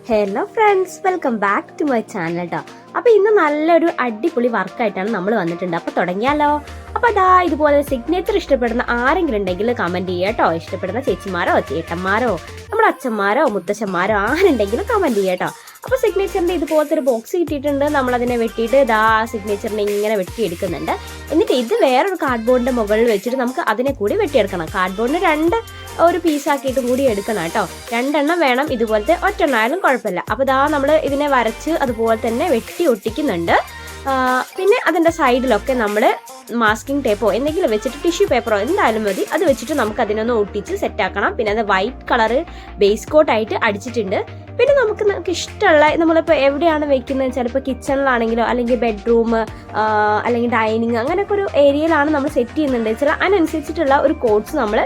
Hello friends, welcome back to my channel കേട്ടോ. അപ്പോൾ ഇന്ന് നല്ലൊരു അടിപൊളി വർക്കായിട്ടാണ് നമ്മൾ വന്നിട്ടുണ്ട്. അപ്പോൾ തുടങ്ങിയാലോ. അപ്പോൾ അതാ ഇതുപോലെ സിഗ്നേച്ചർ ഇഷ്ടപ്പെടുന്ന ആരെങ്കിലും ഉണ്ടെങ്കിൽ കമൻറ്റ് ചെയ്യുക കേട്ടോ. ഇഷ്ടപ്പെടുന്ന ചേച്ചിമാരോ ചേട്ടന്മാരോ നമ്മുടെ അച്ഛന്മാരോ മുത്തശ്ശന്മാരോ ആരുണ്ടെങ്കിലും കമൻറ്റ് ചെയ്യുക കേട്ടോ. അപ്പോൾ സിഗ്നേച്ചറിൻ്റെ ഇതുപോലത്തെ ഒരു ബോക്സ് കിട്ടിയിട്ടുണ്ട്. നമ്മളതിനെ വെട്ടിയിട്ട് ഇതാ സിഗ്നേച്ചറിനെ ഇങ്ങനെ വെട്ടിയെടുക്കുന്നുണ്ട്. എന്നിട്ട് ഇത് വേറൊരു കാർഡ്ബോർഡിൻ്റെ മുകളിൽ വെച്ചിട്ട് നമുക്ക് അതിനെ കൂടി വെട്ടിയെടുക്കണം. കാർഡ്ബോർഡിന് രണ്ട് ഒരു പീസാക്കിയിട്ടും കൂടി എടുക്കണം കേട്ടോ. രണ്ടെണ്ണം വേണം, ഇതുപോലത്തെ ഒറ്റെണ്ണായാലും കുഴപ്പമില്ല. അപ്പോൾ ഇതാ നമ്മൾ ഇതിനെ വരച്ച് അതുപോലെ തന്നെ വെട്ടി ഒട്ടിക്കുന്നുണ്ട്. പിന്നെ അതിൻ്റെ സൈഡിലൊക്കെ നമ്മൾ മാസ്കിംഗ് ടേപ്പോ എന്തെങ്കിലും വെച്ചിട്ട് ടിഷ്യൂ പേപ്പറോ എന്തായാലും മതി, അത് വെച്ചിട്ട് നമുക്ക് അതിനൊന്ന് ഒട്ടിച്ച് സെറ്റാക്കണം. പിന്നെ അത് വൈറ്റ് കളറ് ബേസ് കോട്ടായിട്ട് അടിച്ചിട്ടുണ്ട്. പിന്നെ നമുക്ക് ഇഷ്ടമുള്ള നമ്മളിപ്പോൾ എവിടെയാണ് വെക്കുന്നത്, ചിലപ്പോൾ കിച്ചണിലാണെങ്കിലോ അല്ലെങ്കിൽ ബെഡ്റൂം അല്ലെങ്കിൽ ഡൈനിങ് അങ്ങനെയൊക്കെ ഒരു ഏരിയയിലാണ് നമ്മൾ സെറ്റ് ചെയ്യുന്നുണ്ട് വെച്ചാൽ അതിനനുസരിച്ചിട്ടുള്ള ഒരു കോഡ്സ് നമ്മൾ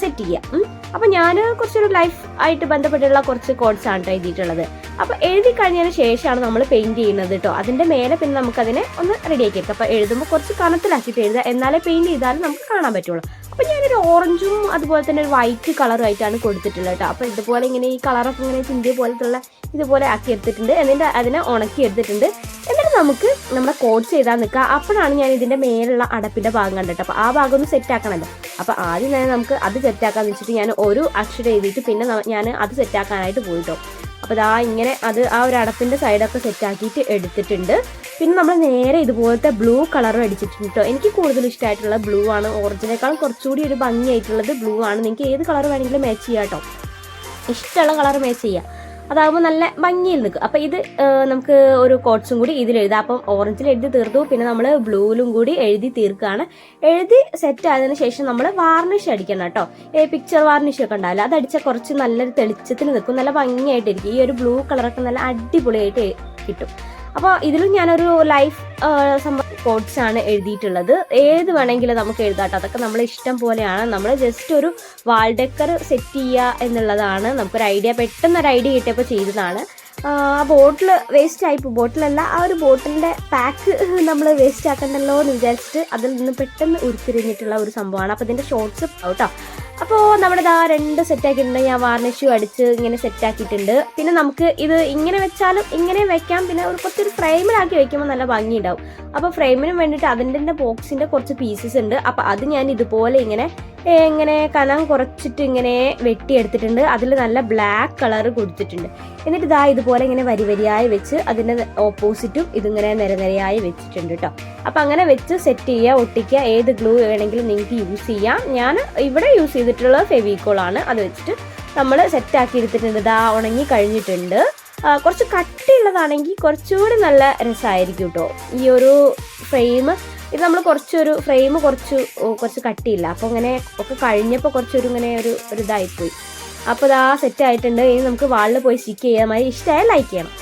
സെറ്റ് ചെയ്യുക. അപ്പം ഞാൻ കുറച്ചൊരു ലൈഫ് ആയിട്ട് ബന്ധപ്പെട്ടുള്ള കുറച്ച് കോഡ്സാണ് കേട്ടോ എഴുതിയിട്ടുള്ളത്. അപ്പോൾ എഴുതി കഴിഞ്ഞതിന് ശേഷമാണ് നമ്മൾ പെയിൻറ് ചെയ്യുന്നത് കേട്ടോ. അതിൻ്റെ മേലെ പിന്നെ നമുക്കതിനെ ഒന്ന് റെഡിയാക്കി എടുക്കാം. അപ്പോൾ എഴുതുമ്പോൾ കുറച്ച് കനത്തിലാക്കിയിട്ട് എഴുതുക, എന്നാലേ പെയിൻറ് ചെയ്താലും നമുക്ക് കാണാൻ പറ്റുള്ളൂ. അപ്പോൾ ഞാനൊരു ഓറഞ്ചും അതുപോലെ തന്നെ ഒരു വൈറ്റ് കളറുമായിട്ടാണ് കൊടുത്തിട്ടുള്ളത് കേട്ടോ. അപ്പോൾ ഇതുപോലെ ഇങ്ങനെ ഈ കളറൊക്കെ ഇങ്ങനെ ചിന്തിയ പോലത്തുള്ള ഇതുപോലെ ആക്കി എടുത്തിട്ടുണ്ട്. എന്നിട്ട് അതിനെ ഉണക്കി എടുത്തിട്ടുണ്ട്. എന്നിട്ട് നമുക്ക് നമ്മുടെ കോഡ്സ് ചെയ്താൽ നിൽക്കുക. അപ്പോഴാണ് ഞാൻ ഇതിൻ്റെ മേലുള്ള അടപ്പിൻ്റെ ഭാഗം കണ്ടിട്ട്. അപ്പോൾ ആ ഭാഗം ഒന്ന് സെറ്റ് ആക്കണമല്ലോ. അപ്പോൾ ആദ്യം തന്നെ നമുക്ക് അത് സെറ്റാക്കാന്ന് വെച്ചിട്ട് ഞാൻ ഒരു അക്ഷരം എഴുതിയിട്ട് പിന്നെ ഞാൻ അത് സെറ്റാക്കാനായിട്ട് പോയിട്ടോ. അപ്പോൾ ഇതാ ഇങ്ങനെ അത് ആ ഒരു അടപ്പിൻ്റെ സൈഡൊക്കെ സെറ്റാക്കിയിട്ട് എടുത്തിട്ടുണ്ട്. പിന്നെ നമ്മൾ നേരെ ഇതുപോലത്തെ ബ്ലൂ കളറും അടിച്ചിട്ടുണ്ട് കേട്ടോ. എനിക്ക് കൂടുതൽ ഇഷ്ടമായിട്ടുള്ള ബ്ലൂ ആണ്. ഓറഞ്ചിനേക്കാളും കുറച്ചുകൂടി ഒരു ഭംഗിയായിട്ടുള്ളത് ബ്ലൂ ആണ്. നിങ്ങൾക്ക് ഏത് കളർ വേണമെങ്കിലും മാച്ച് ചെയ്യാം കേട്ടോ. ഇഷ്ടമുള്ള കളർ മാച്ച് ചെയ്യാം, അതാകുമ്പോൾ നല്ല ഭംഗിയിൽ നിൽക്കും. അപ്പോൾ ഇത് നമുക്ക് ഒരു കോട്ട്സും കൂടി ഇതിലെഴുതാം. അപ്പം ഓറഞ്ചിൽ എഴുതി തീർത്തു, പിന്നെ നമ്മൾ ബ്ലൂവിലും കൂടി എഴുതി തീർക്കുകയാണ്. എഴുതി സെറ്റ് ആയതിനു ശേഷം നമ്മൾ വാർണിഷ് അടിക്കണം കേട്ടോ. പിക്ചർ വാർണിഷ് ഒക്കെ ഉണ്ടാവില്ല, അതടിച്ചാൽ കുറച്ച് നല്ലൊരു തെളിച്ചത്തിൽ നിൽക്കും, നല്ല ഭംഗിയായിട്ടിരിക്കും. ഈ ഒരു ബ്ലൂ കളറൊക്കെ നല്ല അടിപൊളിയായിട്ട് കിട്ടും. അപ്പോൾ ഇതിലും ഞാനൊരു ലൈഫ് കോഡ്സ് ആണ് എഴുതിയിട്ടുള്ളത്. ഏത് വേണമെങ്കിലും നമുക്ക് എഴുതാം കേട്ടോ. അതൊക്കെ നമ്മളെ ഇഷ്ടം പോലെയാണ്. നമ്മൾ ജസ്റ്റ് ഒരു വാൾ ഡെക്കർ സെറ്റ് ചെയ്യുക എന്നുള്ളതാണ് നമുക്കൊരു ഐഡിയ. പെട്ടെന്നൊരു ഐഡിയ കിട്ടിയപ്പോൾ ചെയ്തതാണ്. ആ ബോട്ടിൽ വേസ്റ്റ് ആയിപ്പോൾ, ബോട്ടിലല്ല ആ ഒരു ബോട്ടിലിൻ്റെ പാക്ക് നമ്മൾ വേസ്റ്റ് ആക്കണ്ടല്ലോ എന്ന് വിചാരിച്ചിട്ട് അതിൽ നിന്ന് പെട്ടെന്ന് ഉരുത്തിരിഞ്ഞിട്ടുള്ള ഒരു സംഭവമാണ്. അപ്പോൾ ഇതിൻ്റെ ഷോർട്സ് കേട്ടോ. അപ്പോൾ നമ്മുടെ ഇതാ രണ്ട് സെറ്റാക്കിയിട്ടുണ്ട്. ഞാൻ വാർണിഷും അടിച്ച് ഇങ്ങനെ സെറ്റാക്കിയിട്ടുണ്ട്. പിന്നെ നമുക്ക് ഇത് ഇങ്ങനെ വെച്ചാലും ഇങ്ങനെ വെക്കാം. പിന്നെ ഒരു കുറച്ചൊരു ഫ്രെയിമിലാക്കി വെക്കുമ്പോൾ നല്ല ഭംഗി ഉണ്ടാവും. അപ്പോൾ ഫ്രെയിമിന് വേണ്ടിയിട്ട് അതിൻ്റെ ബോക്സിൻ്റെ കുറച്ച് പീസസ് ഉണ്ട്. അപ്പോൾ അത് ഞാൻ ഇതുപോലെ ഇങ്ങനെ കനം കുറച്ചിട്ട് ഇങ്ങനെ വെട്ടിയെടുത്തിട്ടുണ്ട്. അതിൽ നല്ല ബ്ലാക്ക് കളർ കൊടുത്തിട്ടുണ്ട്. എന്നിട്ട് ഇതാ ഇതുപോലെ ഇങ്ങനെ വരി വരിയായി വെച്ച് അതിൻ്റെ ഓപ്പോസിറ്റും ഇതിങ്ങനെ നിരനിരയായി വെച്ചിട്ടുണ്ട് കേട്ടോ. അപ്പം അങ്ങനെ വെച്ച് സെറ്റ് ചെയ്യുക, ഒട്ടിക്കുക. ഏത് ഗ്ലൂ വേണമെങ്കിലും നിങ്ങൾക്ക് യൂസ് ചെയ്യാം. ഞാൻ ഇവിടെ യൂസ് ചെയ്തിട്ടുള്ളത് ഫെവിക്കോളാണ്. അത് വെച്ചിട്ട് നമ്മൾ സെറ്റാക്കി എടുത്തിട്ടുണ്ട്. ഇതാ ഉണങ്ങി കഴിഞ്ഞിട്ടുണ്ട്. കുറച്ച് കട്ടിയുള്ളതാണെങ്കിൽ കുറച്ചുകൂടി നല്ല രസമായിരിക്കും കേട്ടോ. ഈ ഒരു ഫ്രെയിം ഇത് നമ്മൾ ഫ്രെയിം കുറച്ച് കട്ടിയില്ല. അപ്പോൾ ഇങ്ങനെ ഒക്കെ കഴിഞ്ഞപ്പോൾ ഇങ്ങനെ ഒരു ഇതായിപ്പോയി. അപ്പോൾ ഇതാ സെറ്റ് ആയിട്ടുണ്ട്. ഇനി നമുക്ക് വാളിൽ പോയി സ്റ്റിക്ക് ചെയ്യാൻ. ഇഷ്ടമായി ലൈക്ക് ചെയ്യണം.